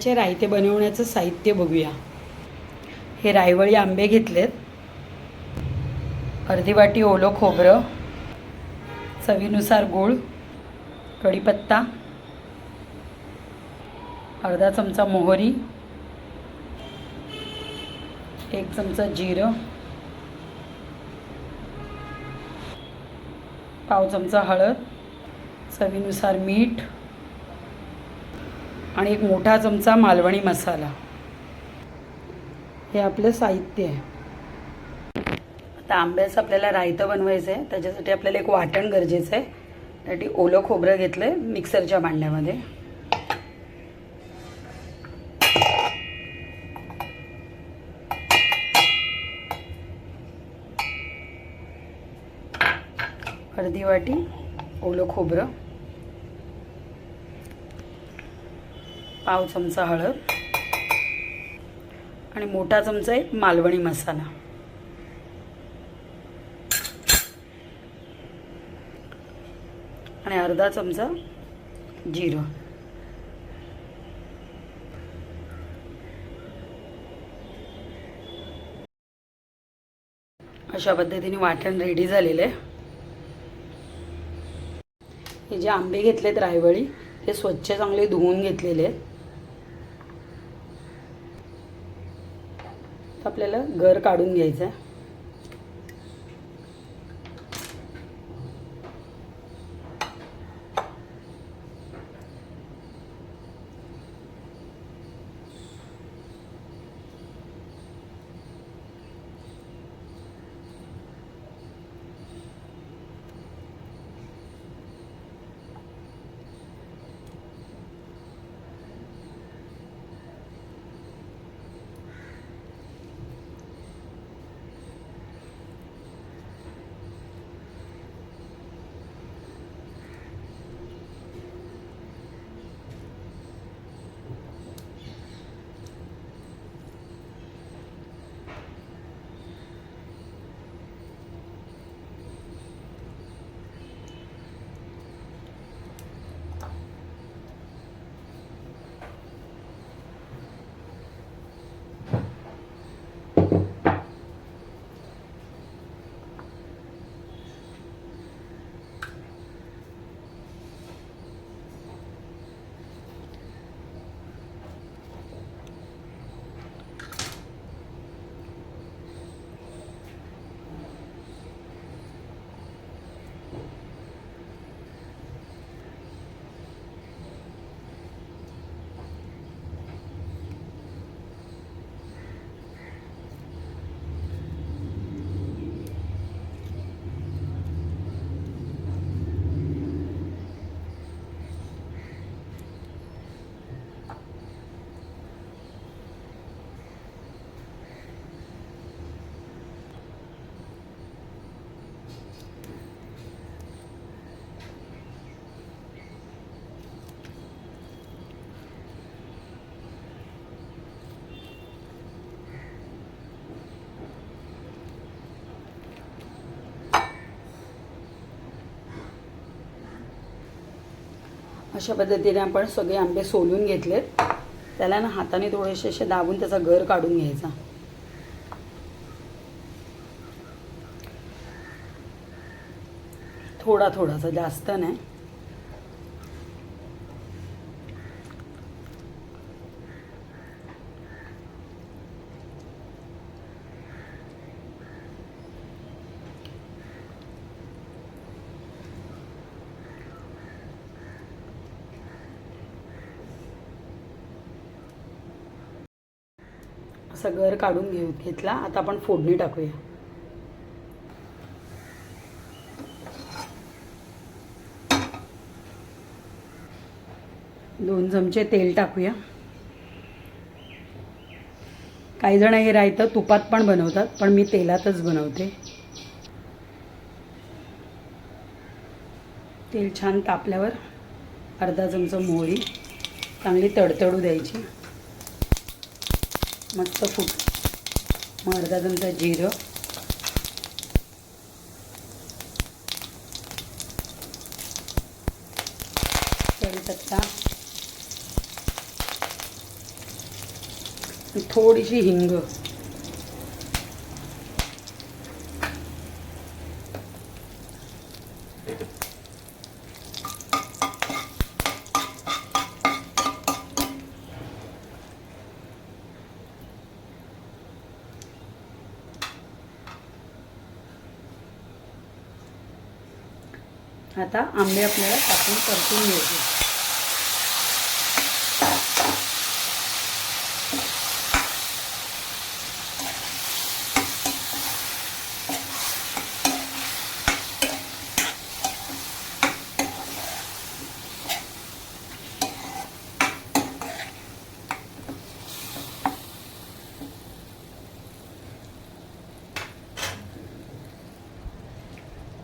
आंब्याचे रायते बनवण्याचं साहित्य बघूया। हे रायवळी आंबे घेतलेत, अर्धी वाटी ओलं खोबरं, चवीनुसार गूळ, कढीपत्ता, अर्धा चमचा मोहरी, 1 चमचा जिरं, पाव चमचा हळद, चवीनुसार मीठ आणि 1 मोठा चमचा मालवणी मसाला। हे आपलं साहित्य आहे। आता आंब्याचं आपल्याला रायतं बनवायचं आहे, त्याच्यासाठी आपल्याला एक वाटण गरजेचं आहे। त्यासाठी ओलं खोबरं घेतलं आहे मिक्सरच्या भांड्यामध्ये, अर्धी वाटी ओलं खोबरं, पाव चमचा हळद आणि मोठा चमचा एक मालवणी मसाला। आणि अर्धा चमचा जिरं। अशा पद्धतीने वाटण रेडी झालेलं आहे। हे जे आंबे घेतलेत रायवळी, ते स्वच्छ चांगले धुवून घेतलेले आहेत। आपल्याला गर काढून घ्यायचं आहे। अशा पद्धतीने आपण सगळे आंबे सोलून घेतलेत। त्याला ना हाताने थोडेसे असे दाबून त्याचा गर काढून घ्यायचा। थोडा थोडासा, जास्त नाही। असा गर काढून घेतला। आता आपण फोडणी टाकूया। 2 चमचे तेल टाकूया। काही जण हे रायतं तुपात पण बनवतात, पण मी तेलातच बनवते। तेल छान तापल्यावर अर्धा चमचा मोहरी चांगली तडतडू द्यायची, मस्त फूट। मग अर्धा चमचा जिरं, कढीपत्ता, थोडीशी हिंग. आता आंबे आपल्याला टाकून परतून घ्यायचे.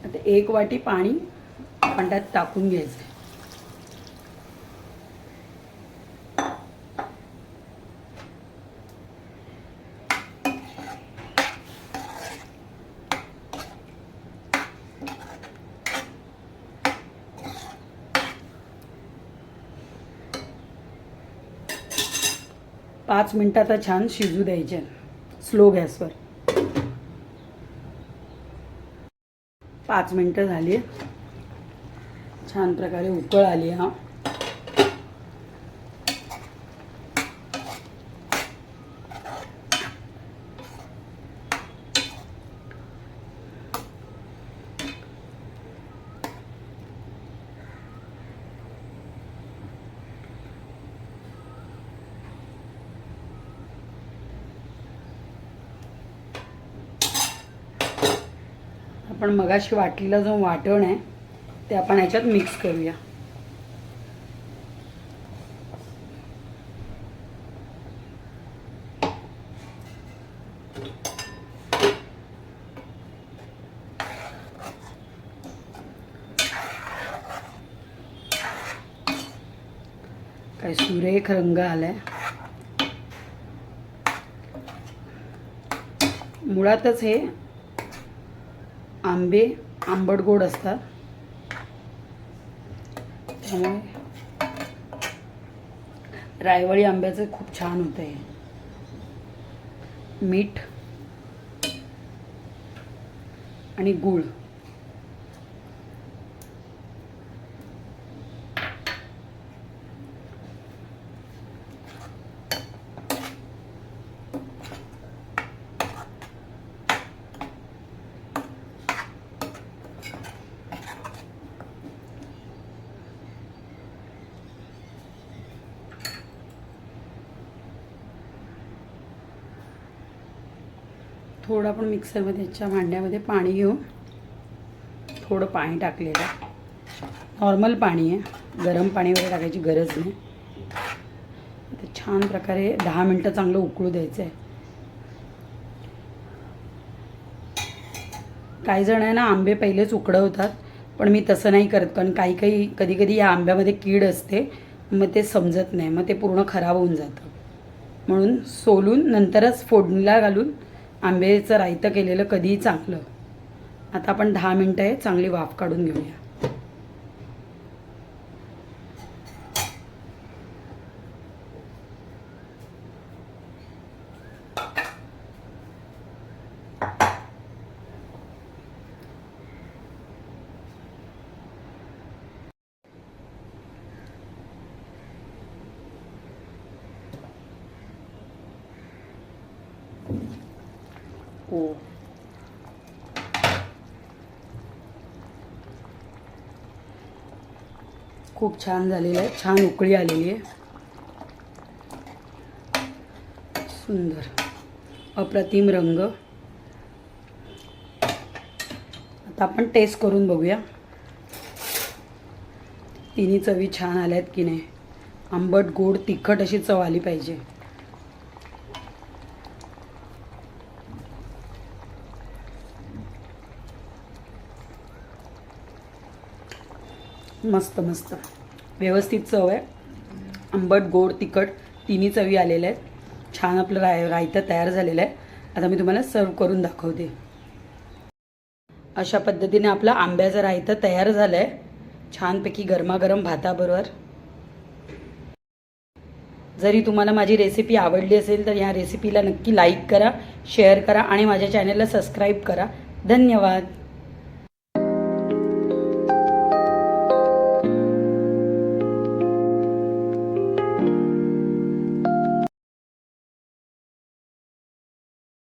आता 1 वाटी पाणी आपण त्यात टाकून घ्यायचं. पाच मिनिटात छान शिजू द्यायचे स्लो गॅसवर. 5 मिनिटं झाली. छान प्रकारे उकळ आली. हा आपण मगाशी वाटलेला जो वाटण आहे ते आपण याच्यात मिक्स करूया. काय सुरेख रंग आलाय. मुळातच हे आंबे आंबट गोड असतात, त्यामुळे रायवळी आंब्याचं खूप छान होतं हे. मीठ आणि गूळ. थोडं आपण मिक्सरमध्येच्या भांड्यामध्ये पाणी घेऊन थोडं पाणी टाकलेलं आहे. नॉर्मल पाणी आहे, गरम पाणी वगैरे टाकायची गरज नाही. ते छान प्रकारे 10 मिनटं चांगलं उकळू द्यायचं आहे. काही जण आहे ना आंबे पहिलेच उकडवतात, पण मी तसं नाही करत. कारण कधी कधी या आंब्यामध्ये कीड असते, मग ते समजत नाही, मग ते पूर्ण खराब होऊन जातं. म्हणून सोलून नंतरच फोडणीला घालून आंब्याचं रायतं केलेलं कधीही चांगलं. आता आपण 10 मिनटं चांगली वाफ काढून घेऊया. हो, खूप छान झालेलं आहे. छान उकळी आलेली आहे. सुंदर अप्रतिम रंग. आता आपण टेस्ट करून बघूया तिन्ही चवी छान आल्यात की नाही. आंबट गोड तिखट अशी चव आली पाहिजे. मस्त मस्त व्यवस्थित चव आहे. आंबट गोड तिखट तिन्ही चवी आलेल्या आहेत. छान आपलं रायतं तयार झालेलं आहे. आता मी तुम्हाला सर्व करून दाखवते. अशा पद्धतीने आपलं आंब्याचं रायतं तयार झालं आहे, छानपैकी गरमागरम भाताबरोबर. जरी तुम्हाला माझी रेसिपी आवडली असेल तर ह्या रेसिपीला नक्की लाईक करा, शेअर करा आणि माझ्या चॅनलला सबस्क्राईब करा. धन्यवाद.